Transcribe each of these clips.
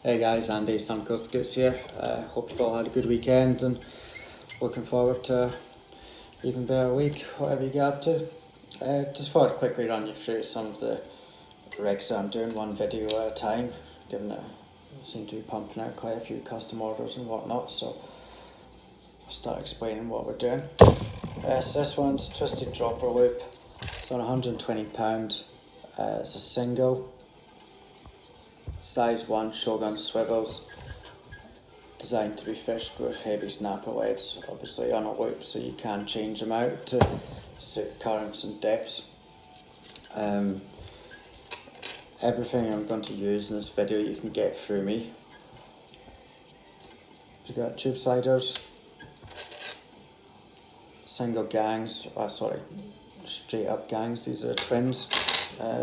Hey guys, Andy, Suncoast Scouts here. Hope you've all had a good weekend and looking forward to even better week, whatever you get up to. Just thought I'd quickly run you through some of the rigs that I'm doing one video at a time, given that I seem to be pumping out quite a few custom orders and whatnot, so I'll start explaining what we're doing. So this one's twisted dropper loop. It's on £120. It's a single. Size 1 Shogun swivels, designed to be fished with heavy snapper leads, obviously on a loop, so you can change them out to suit currents and depths. Everything I'm going to use in this video you can get through me. We've got tube sliders, single gangs, straight up gangs. These are twins,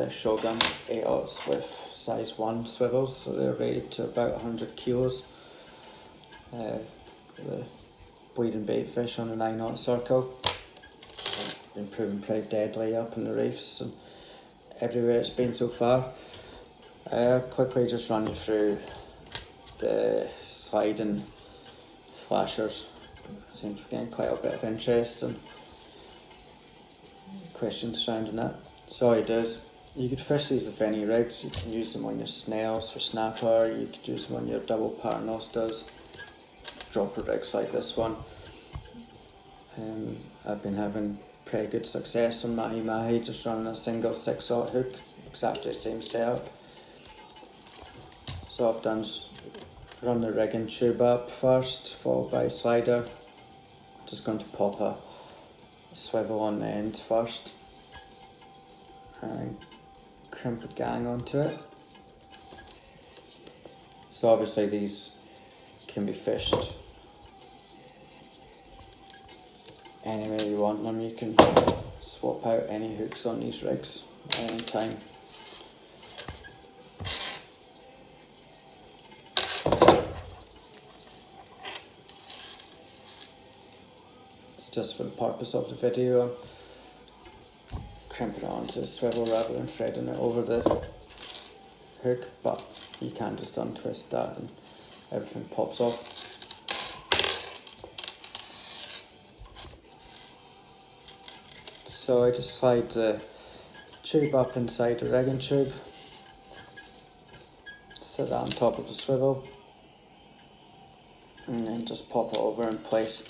Shogun 8/0 with size 1 swivels, so they're rated to about 100 kilos. The bleeding bait fish on a 9/0 circle. Been proven pretty deadly up in the reefs and everywhere it's been so far. Quickly just run you through the sliding flashers. Seems to be getting quite a bit of interest and questions surrounding that. So all you do is, you could fish these with any rigs. You can use them on your snails for snapper, you could use them on your double paternosters, dropper rigs like this one. I've been having pretty good success on mahi mahi, just running a single 6/0 hook, exactly the same setup. So what I've done is run the rigging tube up first, followed by a slider. Just going to pop a swivel on the end first and crimp a gang onto it. So obviously these can be fished any way you want them. You can swap out any hooks on these rigs at any time. Just for the purpose of the video, I'm crimping it onto the swivel rather than threading it over the hook, but you can just untwist that and everything pops off. So I just slide the tube up inside the rigging tube, set that on top of the swivel, and then just pop it over in place.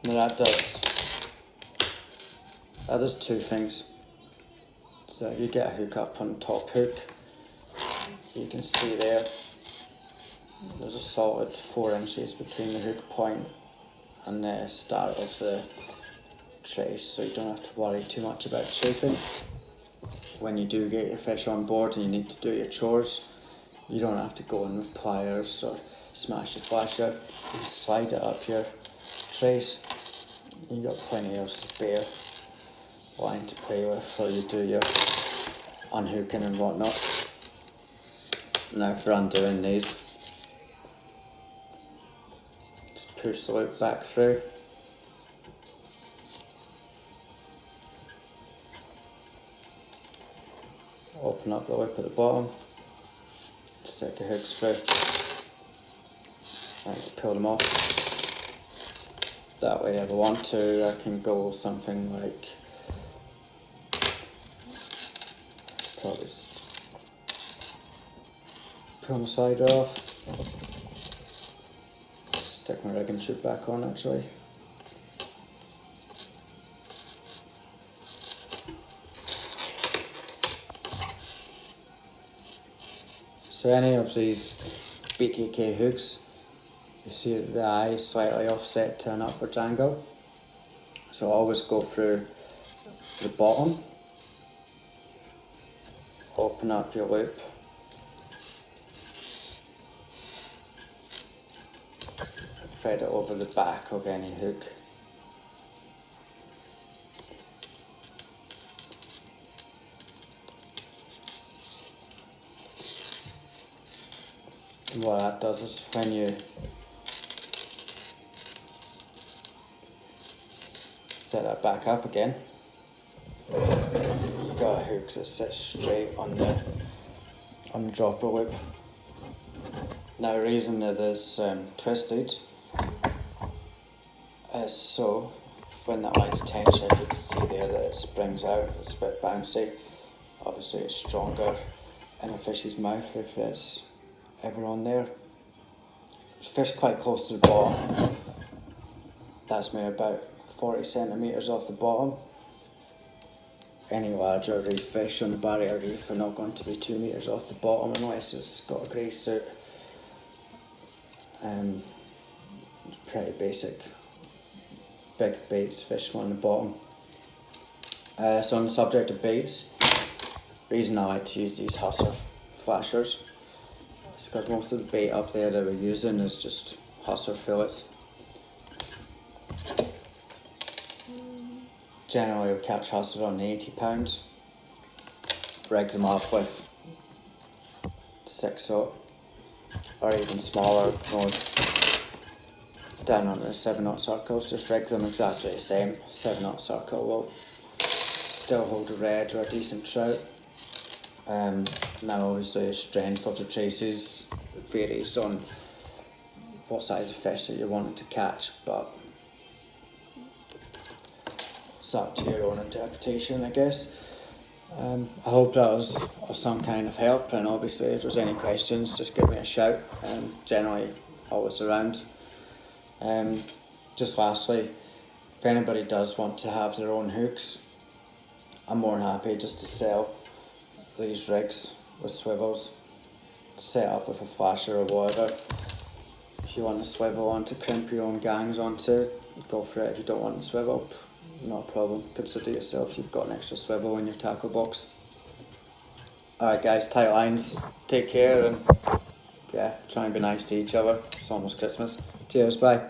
Now that does two things. So you get a hook up on the top hook, you can see there's a solid 4 inches between the hook point and the start of the trace, so you don't have to worry too much about chafing. When you do get your fish on board and you need to do your chores, you don't have to go in with pliers or smash your flasher. You just slide it up your trace. You've got plenty of spare line to play with while you do your unhooking and whatnot. Now for undoing these, just push the loop back through. Open up the loop at the bottom, stick your hooks through, and just pull them off. That way if I want to, I can go something like, probably just pull my slider off, stick my rigging tube back on actually. So any of these BKK hooks, you see the eye is slightly offset to an upwards angle, so always go through the bottom, open up your loop, thread it over the back of any hook. And what that does is when you set that back up again, you've got a hook that sits straight on the dropper loop. Now the reason it is twisted is so when that line's tension, you can see there that it springs out, it's a bit bouncy. Obviously it's stronger in a fish's mouth if it's ever on there. Fish quite close to the bottom, that's maybe about 40 centimetres off the bottom. Any larger reef fish on the barrier reef are not going to be 2 metres off the bottom unless it's got a grey suit. It's pretty basic. Big baits fish on the bottom. So on the subject of baits, the reason I like to use these Husser flashers is because most of the bait up there that we're using is just Husser fillets. Generally we'll catch Husser on 80 pounds, rig them up with 6/0 or even smaller, going down on the 7/0 circles, just rig them exactly the same. 7/0 circle will still hold a red or a decent trout. Now obviously the strength of the traces varies on what size of fish that you're wanting to catch, but it's up to your own interpretation, I guess. I hope that was of some kind of help, and obviously if there's any questions just give me a shout. Generally always around. Just lastly, if anybody does want to have their own hooks, I'm more than happy just to sell these rigs with swivels, set up with a flasher or whatever. If you want a swivel on to crimp your own gangs onto, go for it. If you don't want a swivel, not a problem. Consider yourself you've got an extra swivel in your tackle box. Alright guys, tight lines, take care, and yeah, try and be nice to each other. It's almost Christmas. Cheers, bye.